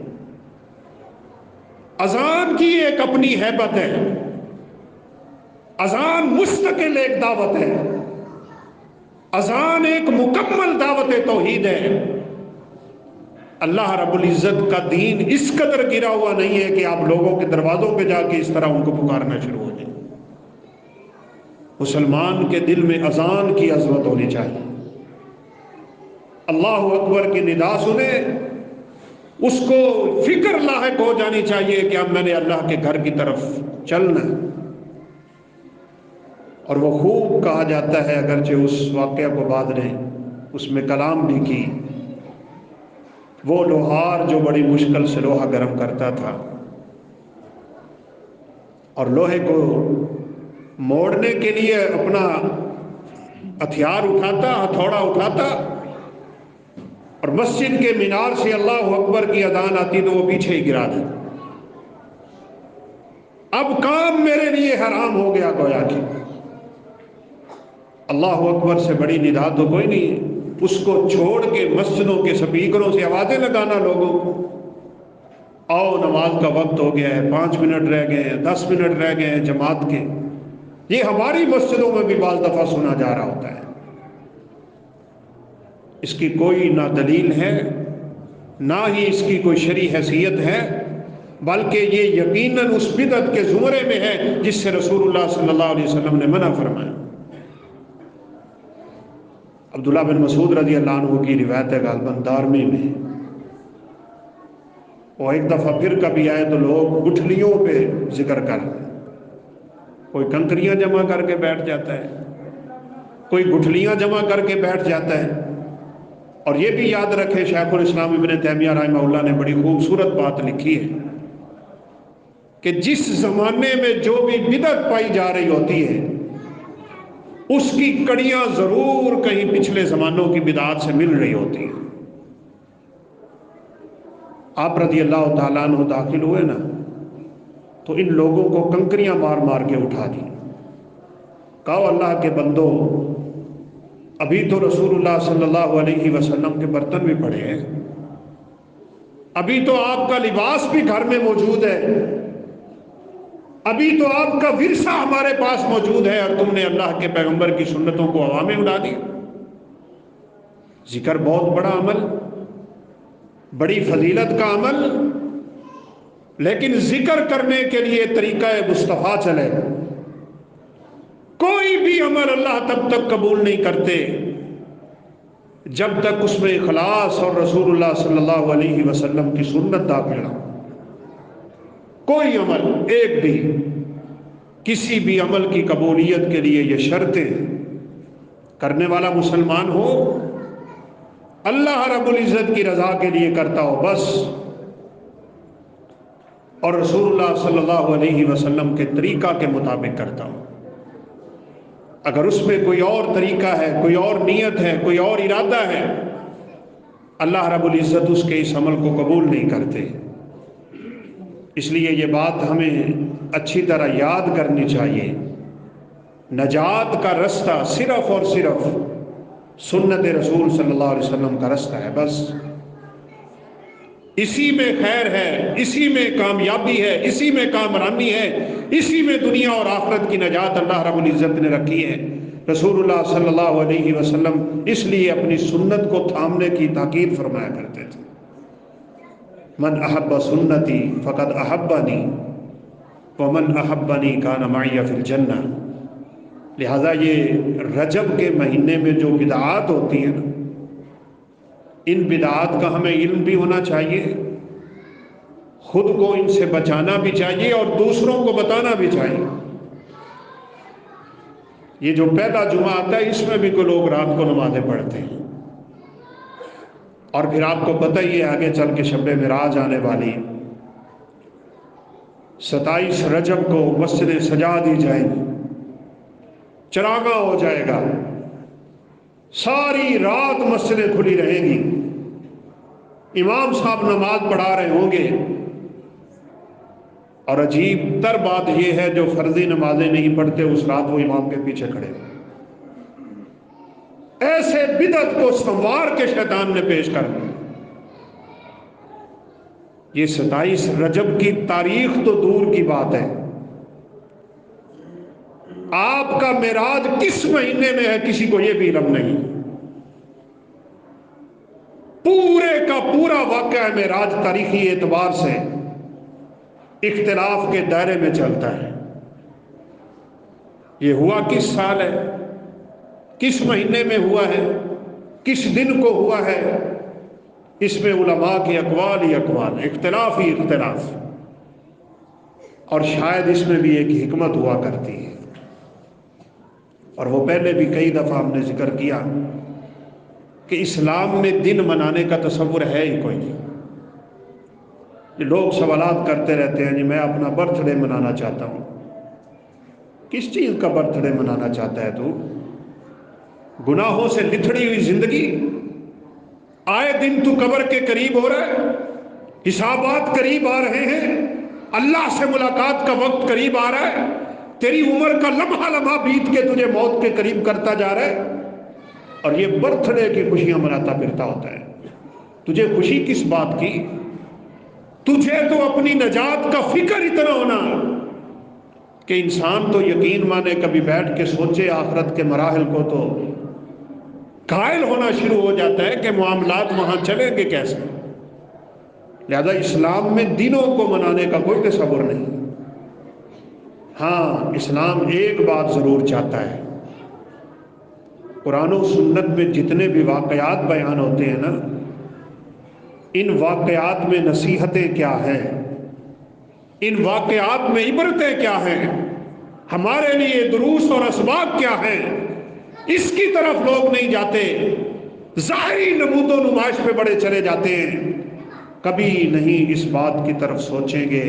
اذان کی ایک اپنی ہیبت ہے، اذان مستقل ایک دعوت ہے، اذان ایک مکمل دعوت توحید ہے۔ اللہ رب العزت کا دین اس قدر گرا ہوا نہیں ہے کہ آپ لوگوں کے دروازوں پہ جا کے اس طرح ان کو پکارنا شروع ہو جائے۔ مسلمان کے دل میں اذان کی عظمت ہونی چاہیے، اللہ اکبر کی ندا سنے اس کو فکر لاحق ہو جانی چاہیے کہ اب میں نے اللہ کے گھر کی طرف چلنا ہے۔ اور وہ خوب کہا جاتا ہے، اگرچہ اس واقعہ کو بعد نے اس میں کلام بھی کی، وہ لوہار جو بڑی مشکل سے لوہا گرم کرتا تھا اور لوہے کو موڑنے کے لیے اپنا ہتھیار اٹھاتا، ہتھوڑا اٹھاتا اور مسجد کے مینار سے اللہ اکبر کی اذان آتی تو وہ پیچھے ہی گرا دیتا۔ اب کام میرے لیے حرام ہو گیا، گویا کہ اللہ اکبر سے بڑی ندا تو کوئی نہیں ہے۔ اس کو چھوڑ کے مسجدوں کے سپیکروں سے آوازیں لگانا لوگوں کو، آؤ نماز کا وقت ہو گیا ہے، 5 منٹ رہ گئے ہیں، 10 منٹ رہ گئے ہیں جماعت کے، یہ ہماری مسجدوں میں بھی بعض دفعہ سنا جا رہا ہوتا ہے۔ اس کی کوئی نہ دلیل ہے نہ ہی اس کی کوئی شرعی حیثیت ہے، بلکہ یہ یقیناً اس بدعت کے زمرے میں ہے جس سے رسول اللہ صلی اللہ علیہ وسلم نے منع فرمایا۔ عبداللہ بن مسعود رضی اللہ عنہ کی روایت ہے، غالباً دارمی میں، وہ ایک دفعہ پھر کبھی آئے تو لوگ گٹھلیوں پہ ذکر کر، کوئی کنکریاں جمع کر کے بیٹھ جاتا ہے، کوئی گٹھلیاں جمع کر کے بیٹھ جاتا ہے۔ اور یہ بھی یاد رکھے، شیخ الاسلام ابن تیمیہ رحمہ اللہ نے بڑی خوبصورت بات لکھی ہے کہ جس زمانے میں جو بھی بدعت پائی جا رہی ہوتی ہے اس کی کڑیاں ضرور کہیں پچھلے زمانوں کی بدعات سے مل رہی ہوتی ہیں۔ آپ رضی اللہ تعالیٰ عنہ داخل ہوئے نا تو ان لوگوں کو کنکریاں مار مار کے اٹھا دی، کہو اللہ کے بندو، ابھی تو رسول اللہ صلی اللہ علیہ وسلم کے برتن بھی پڑے ہیں، ابھی تو آپ کا لباس بھی گھر میں موجود ہے، ابھی تو آپ کا ورثہ ہمارے پاس موجود ہے، اور تم نے اللہ کے پیغمبر کی سنتوں کو ہوا میں اڑا دی۔ ذکر بہت بڑا عمل، بڑی فضیلت کا عمل، لیکن ذکر کرنے کے لیے طریقہ مصطفیٰ چلے۔ کوئی بھی عمل اللہ تب تک قبول نہیں کرتے جب تک اس میں اخلاص اور رسول اللہ صلی اللہ علیہ وسلم کی سنت داخل نہ ہو۔ کوئی عمل، ایک بھی، کسی بھی عمل کی قبولیت کے لیے یہ شرطیں کرنے والا مسلمان ہو، اللہ رب العزت کی رضا کے لیے کرتا ہو بس، اور رسول اللہ صلی اللہ علیہ وسلم کے طریقہ کے مطابق کرتا ہو۔ اگر اس میں کوئی اور طریقہ ہے، کوئی اور نیت ہے، کوئی اور ارادہ ہے، اللہ رب العزت اس کے اس عمل کو قبول نہیں کرتے۔ اس لیے یہ بات ہمیں اچھی طرح یاد کرنی چاہیے، نجات کا رستہ صرف اور صرف سنت رسول صلی اللہ علیہ وسلم کا رستہ ہے، بس اسی میں خیر ہے، اسی میں کامیابی ہے، اسی میں کامرانی ہے، اسی میں دنیا اور آخرت کی نجات اللہ رب العزت نے رکھی ہے۔ رسول اللہ صلی اللہ علیہ وسلم اس لیے اپنی سنت کو تھامنے کی تاکید فرمایا کرتے تھے، من احب سنتی فقد احبنی ومن احبنی کان معی فی الجنہ۔ لہذا یہ رجب کے مہینے میں جو بدعات ہوتی ہیں نا، ان بدعات کا ہمیں علم بھی ہونا چاہیے، خود کو ان سے بچانا بھی چاہیے اور دوسروں کو بتانا بھی چاہیے۔ یہ جو پہلا جمعہ آتا ہے اس میں بھی کوئی لوگ رات کو نمازیں پڑھتے ہیں، اور پھر آپ کو پتہ ہی ہے آگے چل کے شب معراج آنے والی، 27 رجب کو مسجدیں سجا دی جائیں گی، چراغاں ہو جائے گا، ساری رات مسجدیں کھلی رہیں گی، امام صاحب نماز پڑھا رہے ہوں گے، اور عجیب تر بات یہ ہے جو فرضی نمازیں نہیں پڑھتے اس رات وہ امام کے پیچھے کھڑے ہیں۔ ایسے بدعت کو سنوار کے شیطان نے پیش کر دیا۔ یہ 27 رجب کی تاریخ تو دور کی بات ہے، آپ کا معراج کس مہینے میں ہے کسی کو یہ بھی علم نہیں۔ پورے کا پورا واقعہ معراج تاریخی اعتبار سے اختلاف کے دائرے میں چلتا ہے۔ یہ ہوا کس سال ہے، کس مہینے میں ہوا ہے، کس دن کو ہوا ہے، اس میں علماء کے اقوال ہی اقوال، اختلاف ہی اختلاف، اور شاید اس میں بھی ایک حکمت ہوا کرتی ہے، اور وہ پہلے بھی کئی دفعہ ہم نے ذکر کیا کہ اسلام میں دن منانے کا تصور ہے ہی کوئی نہیں۔ لوگ سوالات کرتے رہتے ہیں، جی میں اپنا برتھ ڈے منانا چاہتا ہوں۔ کس چیز کا برتھ ڈے منانا چاہتا ہے تو؟ گناہوں سے لتھڑی ہوئی زندگی، آئے دن تو قبر کے قریب ہو رہا ہے، حسابات قریب آ رہے ہیں، اللہ سے ملاقات کا وقت قریب آ رہا ہے، تیری عمر کا لمحہ لمحہ بیت کے تجھے موت کے قریب کرتا جا رہا ہے، اور یہ برتھ ڈے کی خوشیاں مناتا پھرتا ہوتا ہے۔ تجھے خوشی کس بات کی؟ تجھے تو اپنی نجات کا فکر اتنا ہونا کہ انسان تو یقین مانے، کبھی بیٹھ کے سوچے آخرت کے مراحل کو تو قائل ہونا شروع ہو جاتا ہے کہ معاملات وہاں چلیں گے کیسے۔ لہذا اسلام میں دنوں کو منانے کا کوئی تصور نہیں۔ ہاں، اسلام ایک بات ضرور چاہتا ہے، قرآن و سنت میں جتنے بھی واقعات بیان ہوتے ہیں نا، ان واقعات میں نصیحتیں کیا ہیں، ان واقعات میں عبرتیں کیا ہیں، ہمارے لیے دروس اور اسباق کیا ہیں، اس کی طرف لوگ نہیں جاتے، ظاہری نمود و نمائش پہ بڑے چلے جاتے ہیں، کبھی نہیں اس بات کی طرف سوچیں گے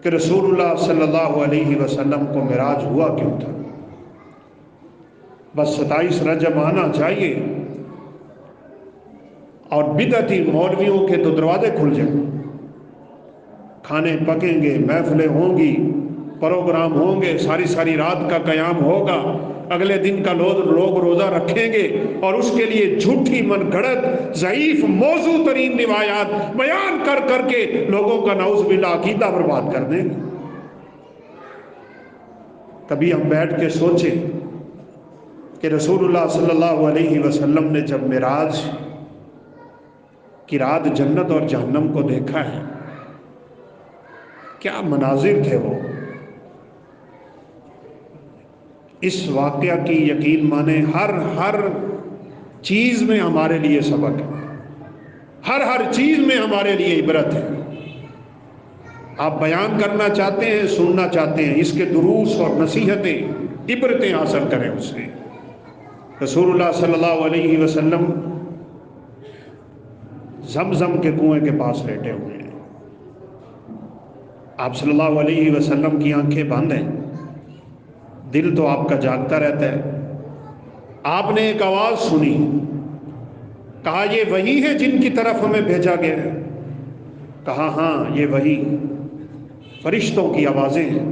کہ رسول اللہ صلی اللہ علیہ وسلم کو معراج ہوا کیوں تھا۔ بس 27 رجب آنا چاہیے اور بدعتی مولویوں کے تو دروازے کھل جائیں، کھانے پکیں گے، محفلیں ہوں گی، پروگرام ہوں گے، ساری ساری رات کا قیام ہوگا، اگلے دن کا لوگ روزہ رکھیں گے، اور اس کے لیے جھوٹی من گھڑت ضعیف موضوع ترین روایات بیان کر کر کے لوگوں کا نعوذ باللہ عقیدہ برباد کر دیں۔ کبھی ہم بیٹھ کے سوچیں کہ رسول اللہ صلی اللہ علیہ وسلم نے جب معراج کی رات جنت اور جہنم کو دیکھا ہے، کیا مناظر تھے وہ۔ اس واقعہ کی یقین مانے ہر چیز میں ہمارے لیے سبق ہے، ہر چیز میں ہمارے لیے عبرت ہے۔ آپ بیان کرنا چاہتے ہیں، سننا چاہتے ہیں، اس کے دروس اور نصیحتیں، عبرتیں حاصل کریں اس سے۔ رسول اللہ صلی اللہ علیہ وسلم زمزم کے کنویں کے پاس لیٹے ہوئے ہیں، آپ صلی اللہ علیہ وسلم کی آنکھیں بند ہیں، دل تو آپ کا جاگتا رہتا ہے۔ آپ نے ایک آواز سنی، کہا یہ وہی ہے جن کی طرف ہمیں بھیجا گیا ہے؟ کہا ہاں یہ وہی فرشتوں کی آوازیں ہیں۔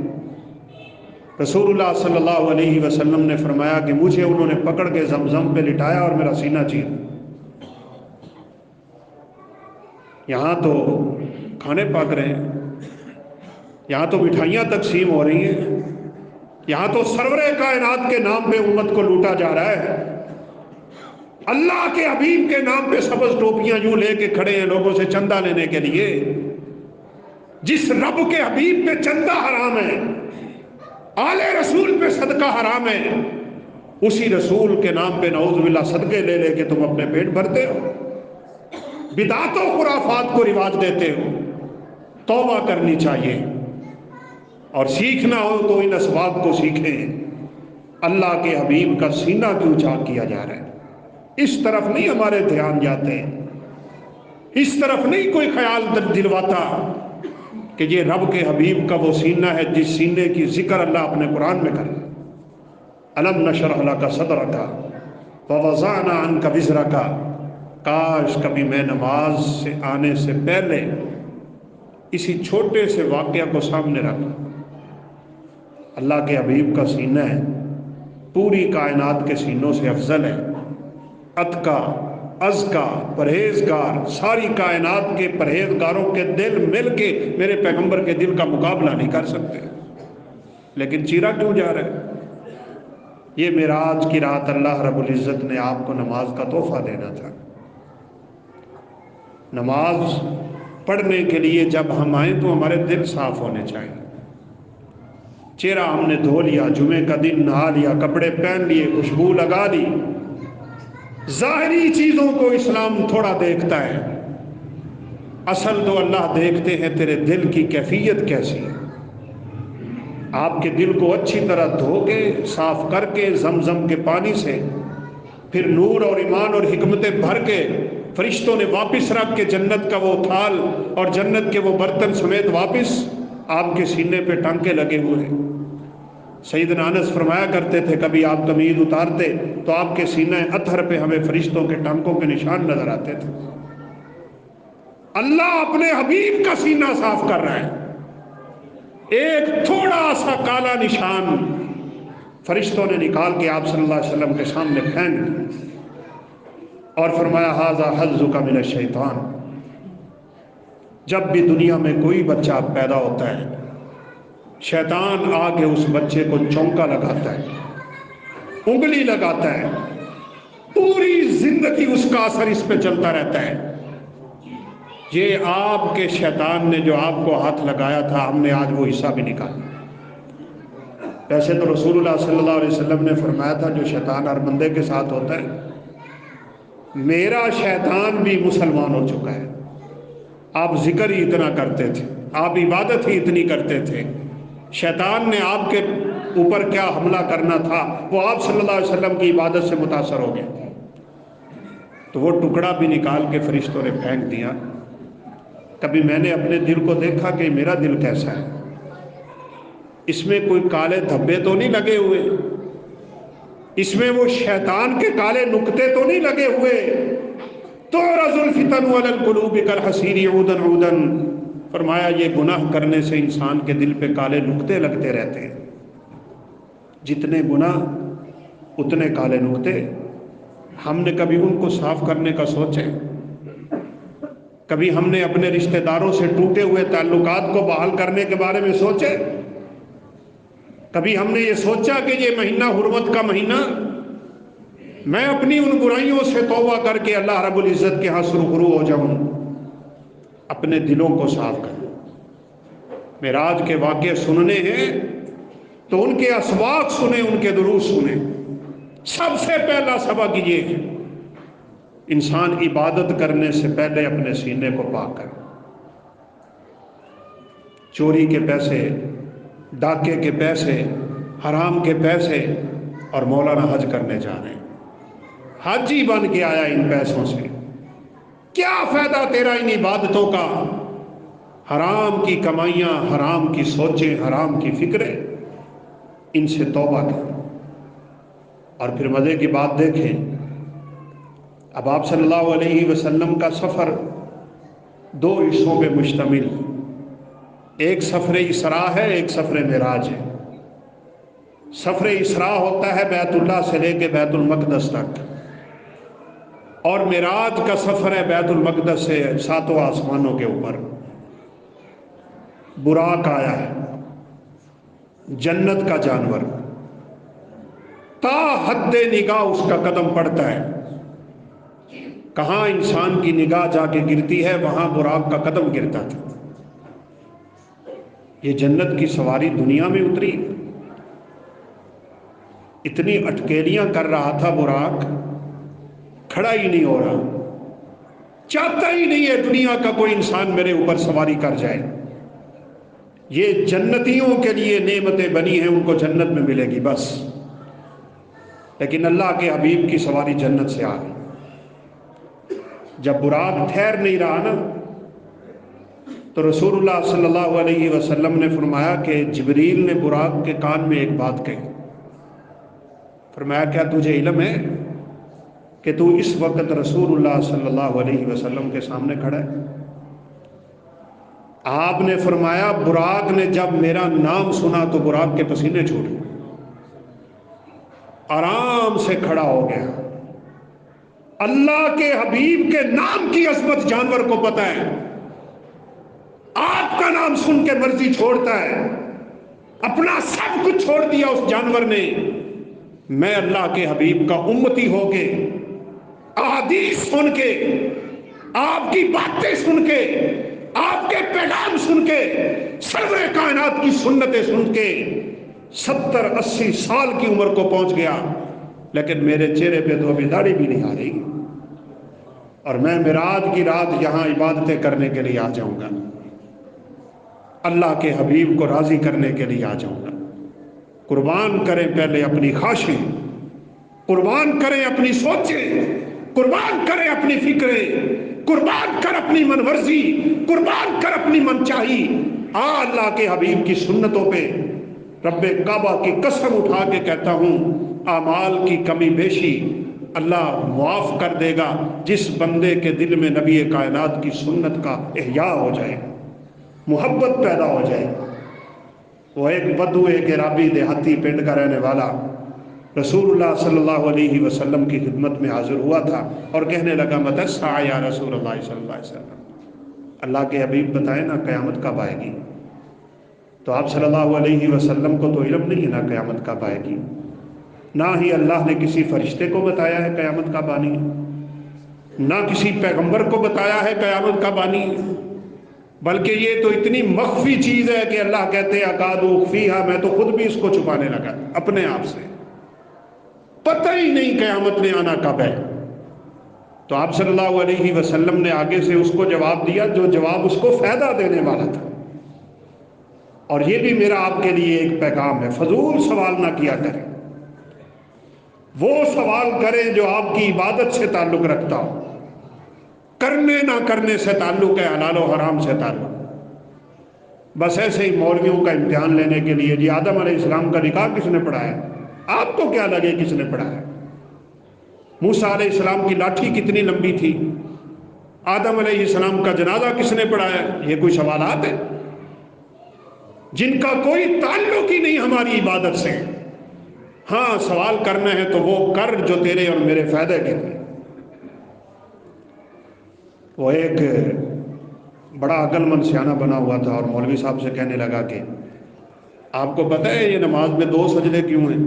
رسول اللہ صلی اللہ علیہ وسلم نے فرمایا کہ مجھے انہوں نے پکڑ کے زمزم پہ لٹایا اور میرا سینہ چیر، یہاں تو کھانے پک رہے ہیں، یہاں تو مٹھائیاں تقسیم ہو رہی ہیں، یہاں تو سرور کائنات کے نام پہ امت کو لوٹا جا رہا ہے، اللہ کے حبیب کے نام پہ سبز ٹوپیاں یوں لے کے کھڑے ہیں لوگوں سے چندہ لینے کے لیے۔ جس رب کے حبیب پہ چندہ حرام ہے، آل رسول پہ صدقہ حرام ہے، اسی رسول کے نام پہ نعوذ باللہ صدقے لے لے کے تم اپنے پیٹ بھرتے ہو، بدعات و خرافات کو رواج دیتے ہو۔ توبہ کرنی چاہیے، اور سیکھنا ہو تو ان اسباب کو سیکھیں۔ اللہ کے حبیب کا سینہ کیوں چاک کیا جا رہا ہے، اس طرف نہیں ہمارے دھیان جاتے، اس طرف نہیں کوئی خیال دلواتا کہ یہ رب کے حبیب کا وہ سینہ ہے جس سینے کی ذکر اللہ اپنے قرآن میں کرے۔ الم نشرح لک صدرک ووضعنا عنک وزرک۔ کاش کبھی میں نماز سے آنے سے پہلے اسی چھوٹے سے واقعہ کو سامنے رکھ۔ اللہ کے حبیب کا سینہ ہے، پوری کائنات کے سینوں سے افضل ہے، اتقا ازکا پرہیزگار، ساری کائنات کے پرہیزگاروں کے دل مل کے میرے پیغمبر کے دل کا مقابلہ نہیں کر سکتے، لیکن چیرا کیوں جا رہا ہے؟ یہ معراج کی رات اللہ رب العزت نے آپ کو نماز کا تحفہ دینا تھا۔ نماز پڑھنے کے لیے جب ہم آئیں تو ہمارے دل صاف ہونے چاہیے۔ چہرہ ہم نے دھو لیا، جمعے کا دن نہا لیا، کپڑے پہن لیے، خوشبو لگا لی، ظاہری چیزوں کو اسلام تھوڑا دیکھتا ہے، اصل تو اللہ دیکھتے ہیں تیرے دل کی کیفیت کیسی ہے۔ آپ کے دل کو اچھی طرح دھو کے صاف کر کے زمزم کے پانی سے، پھر نور اور ایمان اور حکمتیں بھر کے فرشتوں نے واپس رکھ کے جنت کا وہ تھال اور جنت کے وہ برتن سمیت واپس آپ کے سینے پہ ٹانکے لگے ہوئے ہیں۔ سیدنا انس فرمایا کرتے تھے کبھی آپ قمیض اتارتے تو آپ کے سینہ اطہر پہ ہمیں فرشتوں کے ٹانکوں کے نشان نظر آتے تھے۔ اللہ اپنے حبیب کا سینہ صاف کر رہا ہے، ایک تھوڑا سا کالا نشان فرشتوں نے نکال کے آپ صلی اللہ علیہ وسلم کے سامنے پھینک دیا اور فرمایا ھذا حظک من الشیطان۔ جب بھی دنیا میں کوئی بچہ پیدا ہوتا ہے، شیطان آ کے اس بچے کو چونکا لگاتا ہے، انگلی لگاتا ہے، پوری زندگی اس کا اثر اس پہ چلتا رہتا ہے۔ یہ آپ کے شیطان نے جو آپ کو ہاتھ لگایا تھا، ہم نے آج وہ حصہ بھی نکالا۔ ویسے تو رسول اللہ صلی اللہ علیہ وسلم نے فرمایا تھا جو شیطان ہر بندے کے ساتھ ہوتا ہے، میرا شیطان بھی مسلمان ہو چکا ہے۔ آپ ذکر ہی اتنا کرتے تھے، آپ عبادت ہی اتنی کرتے تھے، شیطان نے آپ کے اوپر کیا حملہ کرنا تھا وہ آپ صلی اللہ علیہ وسلم کی عبادت سے متاثر ہو گیا، تو وہ ٹکڑا بھی نکال کے فرشتوں نے پھینک دیا۔ کبھی میں نے اپنے دل کو دیکھا کہ میرا دل کیسا ہے، اس میں کوئی کالے دھبے تو نہیں لگے ہوئے، اس میں وہ شیطان کے کالے نقطے تو نہیں لگے ہوئے۔ تعرض الفتن علی القلوب کالحصیر عودا عودا، فرمایا یہ گناہ کرنے سے انسان کے دل پہ کالے نقطے لگتے رہتے ہیں، جتنے گناہ اتنے کالے نقطے۔ ہم نے کبھی ان کو صاف کرنے کا سوچے؟ کبھی ہم نے اپنے رشتہ داروں سے ٹوٹے ہوئے تعلقات کو بحال کرنے کے بارے میں سوچے؟ کبھی ہم نے یہ سوچا کہ یہ مہینہ حرمت کا مہینہ، میں اپنی ان برائیوں سے توبہ کر کے اللہ رب العزت کے ہاں سرخرو ہو جاؤں، اپنے دلوں کو صاف کروں۔ معراج کے واقعے سننے ہیں تو ان کے اسواق سنیں، ان کے دروس سنیں۔ سب سے پہلا سبق یہ ہے انسان عبادت کرنے سے پہلے اپنے سینے کو پاک کرے۔ چوری کے پیسے، ڈاکے کے پیسے، حرام کے پیسے، اور مولانا حج کرنے جا رہے ہیں، حاجی بن کے آیا ان پیسوں سے، کیا فائدہ تیرا ان عبادتوں کا؟ حرام کی کمائیاں، حرام کی سوچیں، حرام کی فکریں، ان سے توبہ کریں۔ اور پھر مزے کی بات دیکھیں، اب آپ صلی اللہ علیہ وسلم کا سفر دو حصوں پہ مشتمل، ایک سفر اسراء ہے، ایک سفر معراج ہے۔ سفر اسراء ہوتا ہے بیت اللہ سے لے کے بیت المقدس تک، اور معراج کا سفر ہے بیت المقدس سے ساتوں آسمانوں کے اوپر۔ براق آیا ہے، جنت کا جانور تا حد نگاہ اس کا قدم پڑتا ہے، کہاں انسان کی نگاہ جا کے گرتی ہے وہاں براق کا قدم گرتا تھا۔ یہ جنت کی سواری دنیا میں اتری، اتنی اٹکیلیاں کر رہا تھا براق، کھڑا ہی نہیں ہو رہا، چاہتا ہی نہیں ہے دنیا کا کوئی انسان میرے اوپر سواری کر جائے۔ یہ جنتیوں کے لیے نعمتیں بنی ہیں، ان کو جنت میں ملے گی بس، لیکن اللہ کے حبیب کی سواری جنت سے آ گئی۔ جب براق ٹھہر نہیں رہا نا تو رسول اللہ صلی اللہ علیہ وسلم نے فرمایا کہ جبریل نے براق کے کان میں ایک بات کہی، فرمایا کیا تجھے علم ہے کہ تو اس وقت رسول اللہ صلی اللہ علیہ وسلم کے سامنے کھڑا ہے؟ آپ نے فرمایا براق نے جب میرا نام سنا تو براق کے پسینے چھوٹے، آرام سے کھڑا ہو گیا۔ اللہ کے حبیب کے نام کی عظمت جانور کو پتہ ہے، آپ کا نام سن کے مرضی چھوڑتا ہے، اپنا سب کچھ چھوڑ دیا اس جانور نے۔ میں اللہ کے حبیب کا امتی ہو کے، احادیث سن کے، آپ کی باتیں سن کے، آپ کے پیغام سن کے، سرور کائنات کی سنتیں سن کے 70-80 سال کی عمر کو پہنچ گیا، لیکن میرے چہرے پہ تو ابھی داڑھی بھی نہیں آ رہی، اور میں معراج کی رات یہاں عبادتیں کرنے کے لیے آ جاؤں گا، اللہ کے حبیب کو راضی کرنے کے لیے آ جاؤں گا۔ قربان کریں پہلے اپنی خواہشیں، قربان کریں اپنی سوچیں، قربان کریں اپنی فکریں، قربان کر اپنی من ورزی، قربان کر اپنی من چاہی، اللہ کے حبیب کی سنتوں پہ۔ رب کعبہ کی قسم اٹھا کے کہتا ہوں، اعمال کی کمی بیشی اللہ معاف کر دے گا جس بندے کے دل میں نبی کائنات کی سنت کا احیاء ہو جائے، محبت پیدا ہو جائے۔ وہ ایک بدو، ایک عرابی دیہاتی پنڈ کا رہنے والا رسول اللہ صلی اللہ علیہ وسلم کی خدمت میں حاضر ہوا تھا اور کہنے لگا متی الساعہ یا رسول اللہ صلی اللہ علیہ وسلم، اللہ کے حبیب بتائیں نا قیامت کب آئے گی؟ تو آپ صلی اللہ علیہ وسلم کو تو علم نہیں ہے نا قیامت کب آئے گی، نہ ہی اللہ نے کسی فرشتے کو بتایا ہے قیامت کب آنی ہے، نہ کسی پیغمبر کو بتایا ہے قیامت کب آنی ہے، بلکہ یہ تو اتنی مخفی چیز ہے کہ اللہ کہتے ہیں اکاد اخفیہا، میں تو خود بھی اس کو چھپانے لگا اپنے آپ سے، پتہ ہی نہیں قیامت نے آنا کب ہے۔ تو آپ صلی اللہ علیہ وسلم نے آگے سے اس کو جواب دیا جو جواب اس کو فائدہ دینے والا تھا۔ اور یہ بھی میرا آپ کے لیے ایک پیغام ہے، فضول سوال نہ کیا کریں، وہ سوال کریں جو آپ کی عبادت سے تعلق رکھتا ہو، کرنے نہ کرنے سے تعلق ہے، حلال و حرام سے تعلق۔ بس ایسے ہی مولویوں کا امتحان لینے کے لیے جی آدم علیہ السلام کا نکاح کس نے پڑھایا، آپ کو کیا لگے کس نے پڑھایا؟ موسیٰ علیہ السلام کی لاٹھی کتنی لمبی تھی، آدم علیہ السلام کا جنازہ کس نے پڑھایا؟ یہ کوئی سوالات ہیں جن کا کوئی تعلق ہی نہیں ہماری عبادت سے۔ ہاں سوال کرنا ہے تو وہ کر جو تیرے اور میرے فائدے کے لیے۔ وہ ایک بڑا عقل مند سیانہ بنا ہوا تھا اور مولوی صاحب سے کہنے لگا کہ آپ کو پتہ ہے یہ نماز میں 2 سجدے کیوں ہیں،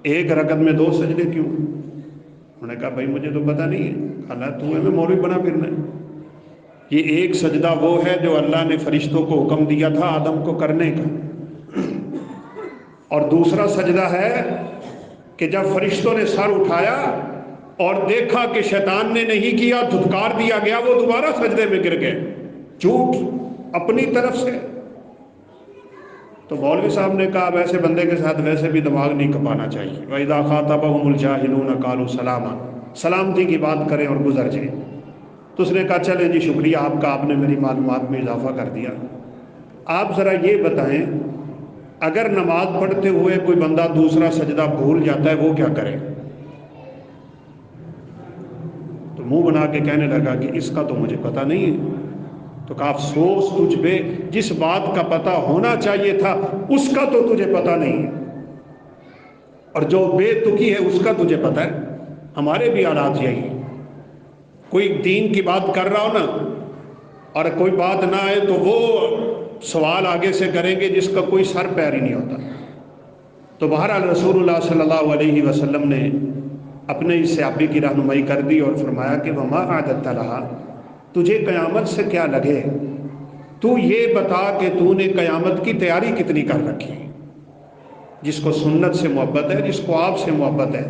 ایک رکعت میں 2 سجدے کیوں؟ انہوں نے کہا بھائی مجھے تو پتہ نہیں ہے، حالات تو ہمیں مولوی بنا پھرنا ہے۔ یہ ایک سجدہ وہ ہے جو اللہ نے فرشتوں کو حکم دیا تھا آدم کو کرنے کا، اور دوسرا سجدہ ہے کہ جب فرشتوں نے سر اٹھایا اور دیکھا کہ شیطان نے نہیں کیا، دھتکار دیا گیا، وہ دوبارہ سجدے میں گر گئے، جھوٹ اپنی طرف سے۔ تو مولوی صاحب نے کہا اب ایسے بندے کے ساتھ ویسے بھی دماغ نہیں کھپانا چاہیے، وَإِذَا خَاطَبَهُمُ الْجَاهِلُونَ قَالُوا سَلَامًا، سلامتی کی بات کریں اور گزر جائیں۔ تو اس نے کہا چلے جی شکریہ آپ کا، آپ نے میری معلومات میں اضافہ کر دیا۔ آپ ذرا یہ بتائیں اگر نماز پڑھتے ہوئے کوئی بندہ دوسرا سجدہ بھول جاتا ہے وہ کیا کرے؟ تو منہ بنا کے کہنے لگا کہ اس کا تو مجھے پتہ نہیں ہے۔ تو کہا افسوس تجھ پہ، جس بات کا پتہ ہونا چاہیے تھا اس کا تو تجھے پتہ نہیں ہے، اور جو بے تکی ہے اس کا تجھے پتہ ہے۔ ہمارے بھی حالات یہی ہیں، کوئی دین کی بات کر رہا ہو نا اور کوئی بات نہ آئے تو وہ سوال آگے سے کریں گے جس کا کوئی سر پیر ہی نہیں ہوتا۔ تو بہرحال رسول اللہ صلی اللہ علیہ وسلم نے اپنے اس صحابی کی رہنمائی کر دی اور فرمایا کہ وما عادت لہا، تجھے قیامت سے کیا لگے، تو یہ بتا کہ تو نے قیامت کی تیاری کتنی کر رکھی۔ جس کو سنت سے محبت ہے، جس کو آپ سے محبت ہے،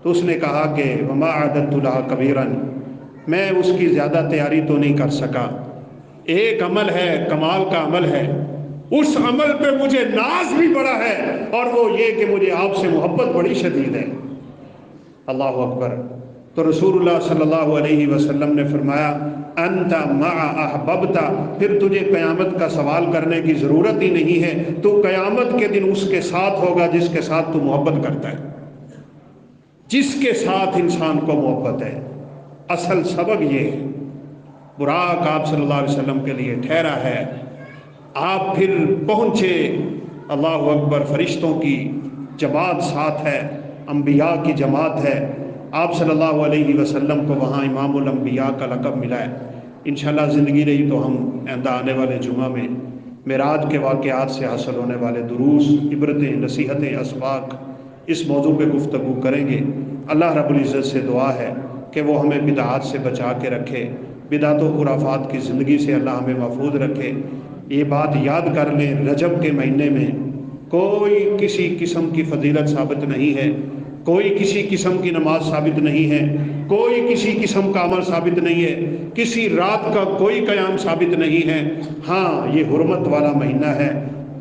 تو اس نے کہا کہ وما عادت لہا کبیراً، میں اس کی زیادہ تیاری تو نہیں کر سکا، ایک عمل ہے، کمال کا عمل ہے، اس عمل پہ مجھے ناز بھی بڑا ہے، اور وہ یہ کہ مجھے آپ سے محبت بڑی شدید ہے۔ اللہ اکبر۔ تو رسول اللہ صلی اللہ علیہ وسلم نے فرمایا انت مع احببتا، پھر تجھے قیامت کا سوال کرنے کی ضرورت ہی نہیں ہے، تو قیامت کے دن اس کے ساتھ ہوگا جس کے ساتھ تو محبت کرتا ہے، جس کے ساتھ انسان کو محبت ہے۔ اصل سبق یہ ہے، براق آپ صلی اللہ علیہ وسلم کے لیے ٹھہرا ہے، آپ پھر پہنچے، اللہ اکبر، فرشتوں کی جماعت ساتھ ہے، انبیاء کی جماعت ہے، آپ صلی اللہ علیہ وسلم کو وہاں امام الانبیاء کا لقب ملا ہے۔ انشاءاللہ زندگی رہی تو ہم آئندہ آنے والے جمعہ میں معراج کے واقعات سے حاصل ہونے والے دروس، عبرتیں، نصیحتیں، اسباق، اس موضوع پہ گفتگو کریں گے۔ اللہ رب العزت سے دعا ہے کہ وہ ہمیں بدعات سے بچا کے رکھے، بدعت و خرافات کی زندگی سے اللہ ہمیں محفوظ رکھے۔ یہ بات یاد کر لیں، رجب کے مہینے میں کوئی کسی قسم کی فضیلت ثابت نہیں ہے، کوئی کسی قسم کی نماز ثابت نہیں ہے، کوئی کسی قسم کا عمل ثابت نہیں ہے، کسی رات کا کوئی قیام ثابت نہیں ہے۔ ہاں، یہ حرمت والا مہینہ ہے،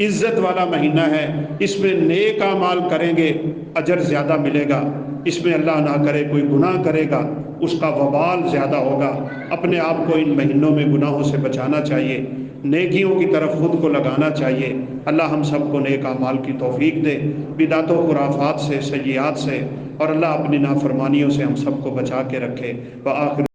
عزت والا مہینہ ہے، اس میں نیک اعمال کریں گے اجر زیادہ ملے گا، اس میں اللہ نہ کرے کوئی گناہ کرے گا اس کا وبال زیادہ ہوگا۔ اپنے آپ کو ان مہینوں میں گناہوں سے بچانا چاہیے، نیکیوں کی طرف خود کو لگانا چاہیے۔ اللہ ہم سب کو نیک اعمال کی توفیق دے، بدعت و خرافات سے، سیئات سے، اور اللہ اپنی نافرمانیوں سے ہم سب کو بچا کے رکھے۔ وآخر